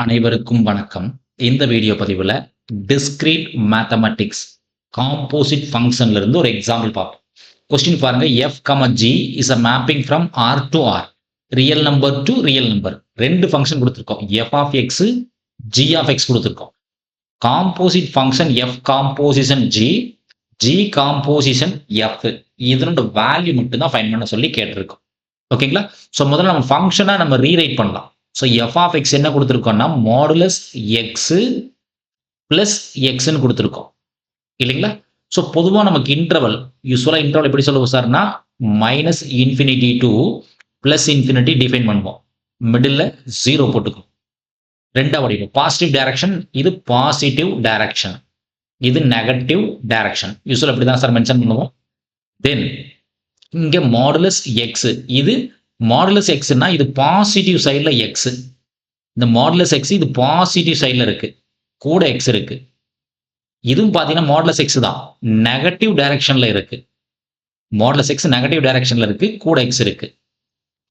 அனைவருக்கும் வணக்கம். இந்த வீடியோ பதிவுல டிஸ்கிரீட் மேத்தமேட்டிக்ஸ் காம்போசிட் ஃபங்க்ஷன்ல இருந்து ஒரு எக்ஸாம்பிள் பார்ப்போம். கொஸ்டின் பாருங்க. f, g is a mapping from r to r, real number to real number. ரெண்டு ஃபங்க்ஷன் கொடுத்துருக்கோம். f of x, g of x கொடுத்துருக்கோம். Composite function f composition g, g composition f. இதனோட value மட்டும் தான் find பண்ண சொல்லி கேட்டிருக்கோம். ஓகேங்களா? ஸோ முதல்ல நம்ம ஃபங்க்ஷனா நம்ம ரீரைட் பண்ணலாம். ஸோ எஃப் ஆஃப் எக்ஸ் என்ன கொடுத்துருக்கோம்னா மாடுலஸ் எக்ஸ் பிளஸ் எக்ஸ்ன்னு கொடுத்துருக்கோம் இல்லைங்களா? ஸோ பொதுவாக நமக்கு இன்டர்வல் யூஸ்வலாக இன்டர்வல் எப்படி சொல்லுவோம் சார்னா minus infinity to plus infinity define பண்ணுவோம். மிடில் 0 போட்டுக்கும். ரெண்டாவது வடிவம் பாசிட்டிவ் டைரக்ஷன், இது பாசிட்டிவ் டைரக்ஷன், இது நெகட்டிவ் டைரக்ஷன். யூஸ்வலாக இப்படி தான் சார் மென்ஷன் பண்ணுவோம். தென் இங்கே மாடுலஸ் எக்ஸ், இது மாடுலஸ் எக்ஸ்னா இது பாசிட்டிவ் சைடில் எக்ஸ். இந்த மாடுலஸ் எக்ஸ் இது பாசிட்டிவ் சைடில் இருக்கு, கூட எக்ஸ் இருக்கு. இதுவும் பார்த்தீங்கன்னா மாடுலஸ் எக்ஸ் தான், நெகட்டிவ் டைரக்ஷன்ல இருக்கு. மாடுலஸ் எக்ஸ் நெகட்டிவ் டைரக்ஷன்ல இருக்கு, கூட எக்ஸ் இருக்கு.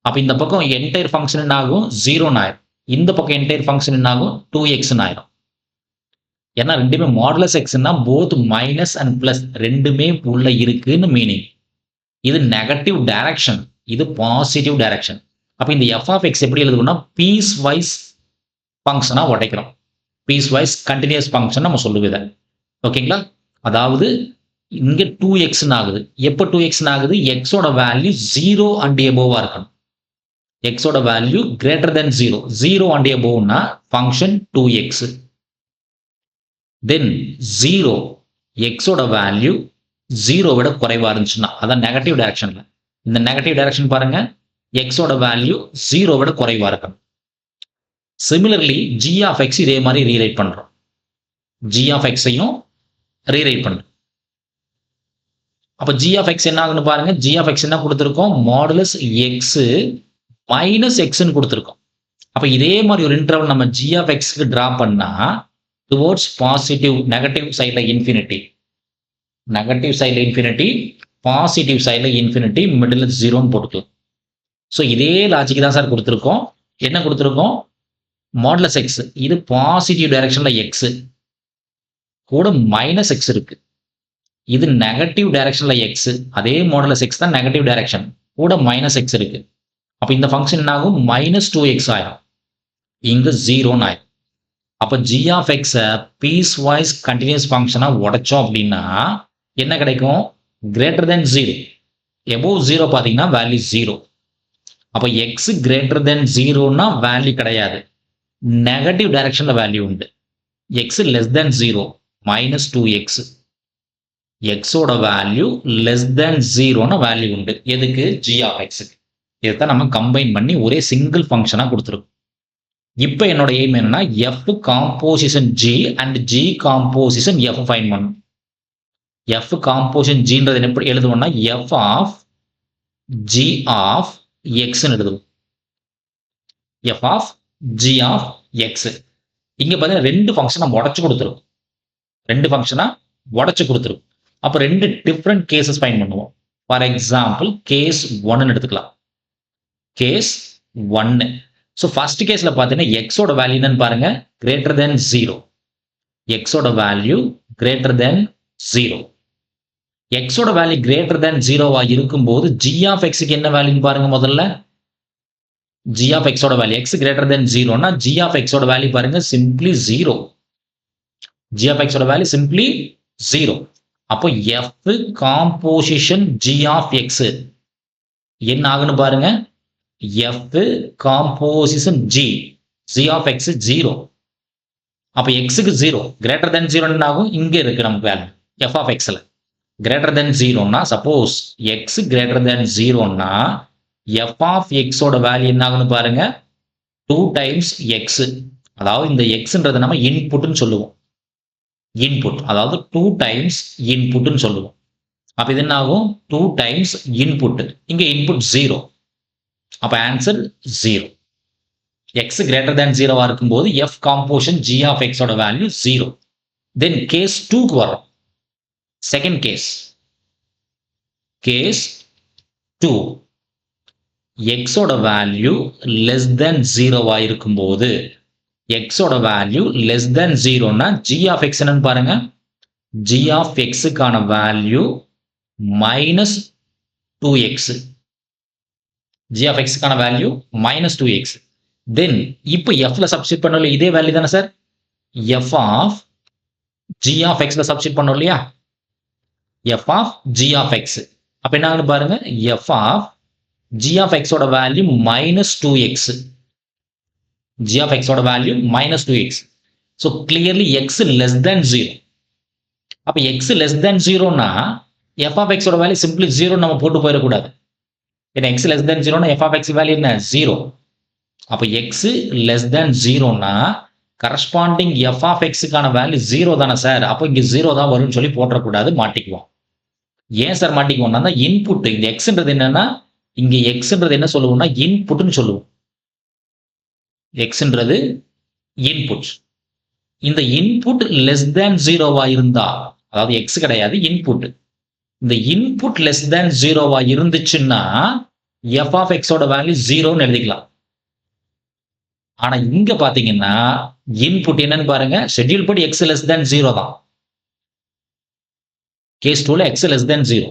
அப்போ இந்த பக்கம் என்டையர் ஃபங்க்ஷன் என்ன ஆகும்? 0 ஆயிரும். இந்த பக்கம் என்டையர் ஃபங்க்ஷன் என்ன ஆகும்? 2x ஆயிரும். ஏன்னா ரெண்டுமே மாடுலஸ் எக்ஸ்னா போத் மைனஸ் அண்ட் பிளஸ் ரெண்டுமே உள்ள இருக்குன்னு மீனிங். இது நெகட்டிவ் டைரக்ஷன், இது பாசிட்டிவ் டைரக்ஷன். அப்போ இந்த எஃப் ஆஃப் எக்ஸ் எப்படி எழுதுவோம்னா பீஸ் வைஸ் ஃபங்க்ஷனா உடைக்கிறோம். பீஸ் வைஸ் கண்டினியூஸ் ஃபங்க்ஷன் நம்ம சொல்லுவோம். ஓகேங்களா? அதாவது இங்கே 2x ஆகுது. எப்போ 2x ஆகுது? எக்ஸோட வேல்யூ 0 அண்ட் எபோவா இருக்கணும். எக்ஸோட வேல்யூ கிரேட்டர் தென் 0 அண்ட் எபோவ்னா ஃபங்க்ஷன் 2x. தென் 0 எக்ஸோட வேல்யூ 0 விட குறைவா இருந்துச்சுன்னா அதான் நெகட்டிவ் டைரக்ஷன்ல. இந்த நெகட்டிவ் டைரக்ஷன் பாருங்க, எக்ஸோட வேல்யூ 0 விட குறைவா இருக்கணும். சிமிலர்லி g ஆஃப் எக்ஸ் இதே மாதிரி ரீரைட் பண்றோம். g ஆஃப் எக்ஸையும் ரீரைட் பண்றோம். அப்ப g ஆஃப் எக்ஸ் என்ன ஆகுன்னு பாருங்க. g ஆஃப் எக்ஸ் என்ன கொடுத்துருக்கோம்? மாடுலஸ் எக்ஸ் மைனஸ் எக்ஸ்ன்னு கொடுத்துருக்கோம். அப்ப இதே மாதிரி ஒரு இன்டர்வல் நம்ம g ஆஃப் எக்ஸ்க்கு டிரா பண்ணா டுவோர்ட்ஸ் பாசிட்டிவ், நெகட்டிவ் சைட்ல இன்ஃபினிட்டி, நெகட்டிவ் சைட்ல இன்ஃபினிட்டி, பாசிட்டிவ் சைடில் இன்ஃபினிட்டி, மிடில் 0ன்னு போட்டுக்கலாம். ஸோ இதே லாஜிக் தான் சார் கொடுத்துருக்கோம். என்ன கொடுத்துருக்கோம்? மாடுலஸ் எக்ஸ் இது பாசிட்டிவ் டைரக்ஷன்ல எக்ஸ், கூட மைனஸ் எக்ஸ் இருக்கு. இது நெகட்டிவ் டைரக்ஷன்ல எக்ஸ், அதே மாடுலஸ் எக்ஸ் தான் நெகட்டிவ் டைரக்ஷன், கூட மைனஸ் எக்ஸ் இருக்கு. அப்போ இந்த ஃபங்க்ஷன் என்ன ஆகும்? மைனஸ் 2x ஆயிரும், இங்க 0ன்னு ஆயிரும். அப்போ g ஆஃப் எக்ஸை பீஸ் வைஸ் கண்டினியூஸ் ஃபங்க்ஷனாக உடைச்சோம் அப்படின்னா என்ன கிடைக்கும்? Greater than 0. எபோவ் 0 பார்த்தீங்கன்னா வேல்யூ 0. அப்போ எக்ஸ் கிரேட்டர் தென் 0னா வேல்யூ கிடையாது, நெகட்டிவ் டைரக்ஷன்ல வேல்யூ உண்டு. X less than 0 minus 2x, எக்ஸோட வேல்யூ லெஸ் தென் 0னா வேல்யூ உண்டு. எதுக்கு? g ஆஃப் எக்ஸுக்கு. இதைத்தான் நம்ம கம்பைன் பண்ணி ஒரே சிங்கிள் ஃபங்க்ஷனாக கொடுத்துருக்கோம். இப்போ என்னோட எய்ம் என்னன்னா f composition g and g composition f find பண்ணணும். f காம்போசிஷன் gன்றது எப்படி எழுதுவோம்னா f ஆஃப் g ஆஃப் xன்னு எழுதுவோம். f of g of x. இங்க பார்த்தீங்கன்னா ரெண்டு ஃபங்க்ஷன் நம்ம உடைச்சு கொடுத்துருக்கோம். ரெண்டு ஃபங்க்ஷனா உடைச்சு கொடுத்துருக்கோம். அப்போ ரெண்டு டிஃப்ரெண்ட் கேசஸ் ஃபைண்ட் பண்ணுவோம். ஃபார் எக்ஸாம்பிள் கேஸ் 1ன்னு எடுத்துக்கலாம். கேஸ் 1. ஸோ ஃபர்ஸ்ட் கேஸ்ல பார்த்தீங்கன்னா எக்ஸோட வேல்யூ என்னன்னு பாருங்க, கிரேட்டர் தென் 0. எக்ஸோட வேல்யூ கிரேட்டர் தென் 0. எக்ஸோட வேல்யூ கிரேட்டர் தென் 0வா இருக்கும்போது g ஆஃப் எக்ஸுக்கு என்ன வேல்யூன்னு பாருங்க. முதல்ல g ஆஃப் எக்ஸோட வேல்யூ எக்ஸ் கிரேட்டர் தென் 0னா g ஆஃப் எக்ஸோட வேல்யூ பாருங்க சிம்பிளி 0. g ஆஃப் எக்ஸோட வேல்யூ சிம்பிளி 0. அப்போ f composition g of x என்ன ஆகுன்னு பாருங்க. f composition g of x 0. அப்போ எக்ஸுக்கு 0 கிரேட்டர் தென் 0 என்ன ஆகும்? இங்க இருக்கு நமக்கு வேல்யூ f ஆஃப் எக்ஸ்ல கிரேட்டர் தென் 0னா சப்போஸ் x கிரேட்டர் தென் 0னா f ஆஃப் எக்ஸோட வேல்யூ என்ன ஆகுன்னு பாருங்க 2 டைம்ஸ் x. அதாவது இந்த xன்றது நம்ம இன்புட்னு சொல்லுவோம். இன்புட் அதாவது 2 டைம்ஸ் இன்புட்னு சொல்லுவோம். அப்ப இது என்ன ஆகும்? 2 டைம்ஸ் இன்புட். இங்க இன்புட் 0. அப்ப ஆன்சர் 0. x கிரேட்டர் தென் 0வா இருக்கும்போது f காம்போசிஷன் g ஆஃப் எக்ஸோட வேல்யூ 0. தென் கேஸ் 2க்கு வரோம். Second case, case 2. எக்ஸோட வேல்யூ லெஸ் தென் 0வா இருக்கும்போது எக்ஸோட வேல்யூ லெஸ் தென் ஜீரோன்னா ஜி ஆஃப் எக்ஸ் என்னன்னு பாருங்க. ஜி ஆஃப் எக்ஸுக்கான value minus 2x. G of எக்ஸுக்கான வேல்யூ மைனஸ் 2x. தென் இப்போ எஃப்ல சப்ஸ்டிட் பண்ணல இதே வேல்யூ தானே sir. F of g of எக்ஸ்ல சப்ஸ்டிட் பண்ணோம் இல்லையா. F of g of x அப்ப என்ன ஆகுது பாருங்க. எஃப் ஆஃப் ஜி ஆஃப் எக்ஸோட value minus 2x. G of எக்ஸோட value minus 2x. So clearly x less than 0. அப்ப எக்ஸ் லெஸ் தென் 0னா எஃப் ஆஃப் எக்ஸோட வேல்யூ சிம்பிளி 0 நம்ம போட்டு போயிடக்கூடாது. ஏன்னா எக்ஸ் லெஸ் தென் 0னா எஃப் ஆஃப் எக்ஸ் வேல்யூ என்ன 0. அப்ப எக்ஸ் லெஸ் தென் 0னா கரஸ்பாண்டிங் எஃப் ஆஃப் எக்ஸுக்கான வேல்யூ 0 தானே சார். அப்போ இங்க 0 தான் வரும்னு சொல்லி போட்டக்கூடாது, மாட்டிக்குவோம். ஏன் சார் மாட்டிக்குவோம்னா இன்புட் இந்த எக்ஸ்ன்றது என்னன்னா இங்க எக்ஸ்ன்றது என்ன சொல்லுவோம்னா இன்புட்னு சொல்லுவோம். எக்ஸ்ன்றது இன்புட். இந்த இன்புட் லெஸ் தேன் 0வா இருந்தா, அதாவது எக்ஸ் கிடையாது இன்புட், இந்த இன்புட் லெஸ் தேன் 0வா இருந்துச்சுன்னா எஃப் ஆஃப் எக்ஸோட வேல்யூ 0ன்னு எழுதிக்கலாம். ஆனா இங்க பாத்தீங்கன்னா இன்புட் என்னன்னு பாருங்க. ஷெட்யூல் படி எக்ஸ் லெஸ் தேன் 0 தான். கேஸ் 2ல x less than 0.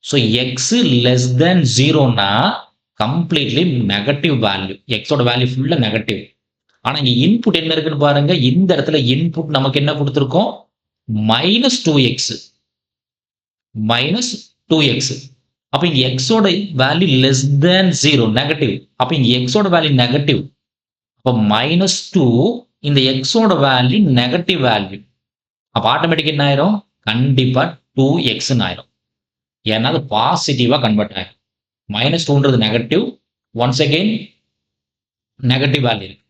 So x less than 0னா கம்ப்ளீட்லி நெகட்டிவ் வேல்யூ. எக்ஸோட வேல்யூ ஃபுல்லா நெகட்டிவ். ஆனா இங்க இன்புட் என்ன இருக்குன்னு பாருங்க. இந்த இடத்துல இன்புட் நமக்கு என்ன கொடுத்துருக்கோம் மைனஸ் 2x. Minus 2x. அப்ப இங்க எக்ஸோட வேல்யூ லெஸ் தேன் 0 நெகட்டிவ். அப்ப இங்க எக்ஸோட வேல்யூ நெகட்டிவ். அப்ப மைனஸ் 2 இந்த எக்ஸோட வேல்யூ நெகட்டிவ் வேல்யூ. அப்ப ஆட்டோமேட்டிக் என்ன ஆயிரும் கண்டிப்பா 2x ஆயிரும். ஏன்னா அது பாசிட்டிவா கன்வெர்ட் ஆயிரும். மைனஸ் 2ன்றது negative, once again negative value இருக்கு.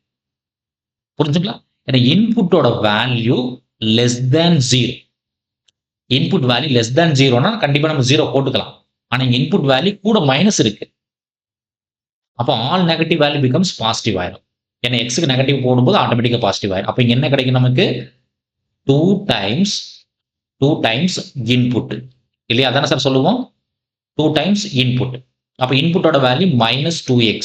புரிஞ்சுங்களா? ஏன்னா இன்புட்டோட value less than 0. Input value less than 0னா கண்டிப்பா நம்ம 0 போட்டுக்கலாம். ஆனா இங்க இன்புட் வேல்யூ கூட மைனஸ் இருக்கு. அப்போ all negative value becomes positive ஆயிரும். ஏன்னா எக்ஸுக்கு நெகட்டிவ் போடும்போது ஆட்டோமேட்டிக்கா பாசிட்டிவ் ஆயிரும். அப்ப இங்க என்ன கிடைக்கும் நமக்கு 2 டைம்ஸ் இன்புட் இல்லையா? அதானே சார் சொல்லுவோம் 2 டைம்ஸ் இன்புட். அப்ப இன்புட்டோட வேல்யூ மைனஸ் 2x.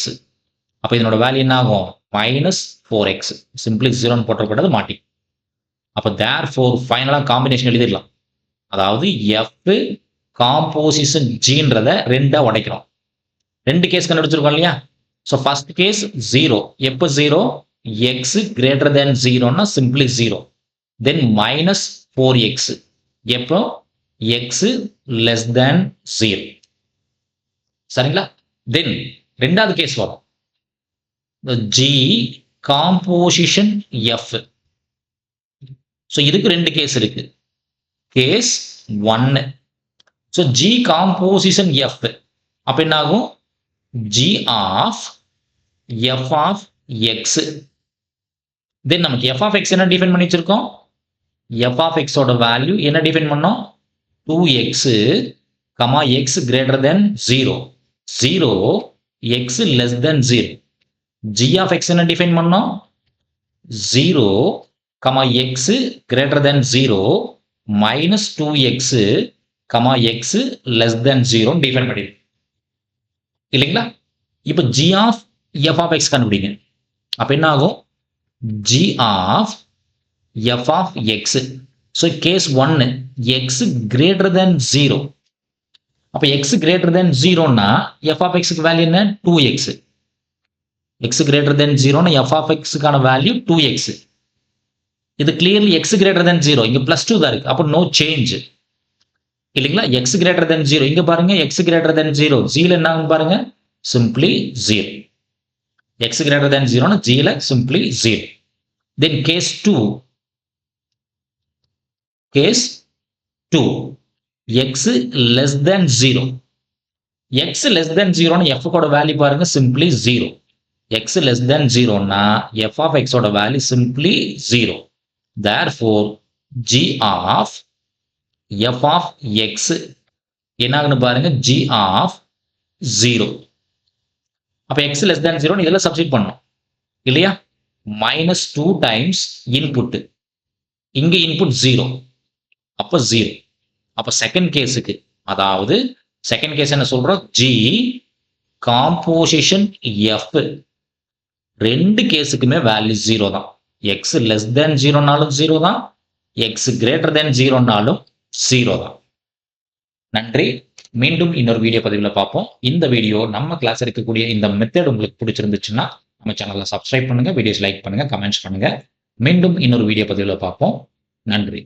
அப்ப இதனோட வேல்யூ என்ன ஆகும் மைனஸ் 4x. சிம்பிளி 0ன்னு போட்டக்கூடாது, மாட்டி. அப்ப தேர்ஃபோர் ஃபைனலா காம்பினேஷன் எழுதிடலாம். அதாவது எஃப் காம்போசிஷன் ஜின்றத 2ஆ உடைக்கிறோம். 2 கேஸ் கண்டுபிடிச்சிருக்கோம் இல்லையா? So first case 0. எப்போ 0 எக்ஸ் கிரேட்டர் தேன் 0னா சிம்பிளி 0. தென் மைனஸ் 4x எப்போ எக்ஸ் லெஸ் தேன் 0. சரிங்களா? தென் ரெண்டாவது கேஸ் வரும். G composition F. ஸோ இதுக்கு 2 கேஸ் இருக்கு. Case 1. So g composition f அப்ப என்ன ஆகும் g of f of x. Then நமக்கு எஃப் ஆஃப் எக்ஸ் என்ன டிஃபைன் பண்ணி வச்சிருக்கோம். எஃப் ஆஃப் எக்ஸோட வேல்யூ என்ன டிஃபைன் பண்ணோம் 2x, x greater than 0. 0 x less than 0. G of x என்ன டிஃபைன் பண்ணோம் 0, x greater than 0 minus 2x, x less than 0 define பண்ணிருக்கு இல்லைங்களா? இப்போ g of f of X கண்டுபிடிங்க. அப்ப என்ன ஆகும் g of f of x. So case 1 x greater than 0. அப்ப எக்ஸ் கிரேட்டர் தென் 0னா எஃப் ஆஃப் எக்ஸுக்கு வேல்யூ என்ன 2x. எக்ஸ் கிரேட்டர் தென் 0னா எஃப் ஆஃப் எக்ஸுக்கான வேல்யூ 2x. இது கிளியர்லி எக்ஸ் கிரேட்டர் தென் 0 இங்க +2 தான் இருக்கு. அப்போ நோ சேஞ்ச் இல்லைங்களா? எக்ஸ் கிரேட்டர் தென் 0 இங்க பாருங்க எக்ஸ் கிரேட்டர் தென் 0 ஜில என்ன ஆகும் பாருங்க சிம்பிளி 0. எக்ஸ் கிரேட்டர் தென் 0னா ஜில simply 0. Then case 2 x less than 0. X less than 0னா எஃப் கோட வேல்யூ பாருங்க சிம்பிளி 0. எக்ஸ் லெஸ் தென் 0னா எஃப் ஆஃப் எக்ஸோட value simply 0. therefore g of f of x என்ன ஆகுன்னு பாருங்க g of 0. அப்ப x less than 0 இதெல்லாம் சப்ஸ்டிட் பண்ணணும் இல்லையா? Minus 2 times input. இங்க இன்புட் 0 அப்ப 0. அப்ப செகண்ட் கேஸுக்கு, அதாவது செகண்ட் கேஸ் என்ன சொல்றோம் g காம்போசிஷன் f 2 கேஸுக்குமே வேல்யூ 0 தான். எக்ஸ் லெஸ் தேன் 0னாலும் 0 தான். எக்ஸ் கிரேட்டர் தேன் 0னாலும் 0 தான். நன்றி. மீண்டும் இன்னொரு வீடியோ பதிவுல பார்ப்போம். இந்த வீடியோ நம்ம கிளாஸ் இருக்கக்கூடிய இந்த மெத்தட் உங்களுக்கு பிடிச்சிருந்துச்சுன்னா, நம்ம சேனலை சப்ஸ்கிரைப் பண்ணுங்க, வீடியோஸ் லைக் பண்ணுங்க, கமெண்ட்ஸ் பண்ணுங்க. மீண்டும் இன்னொரு வீடியோ பதிவுல பார்ப்போம். நன்றி.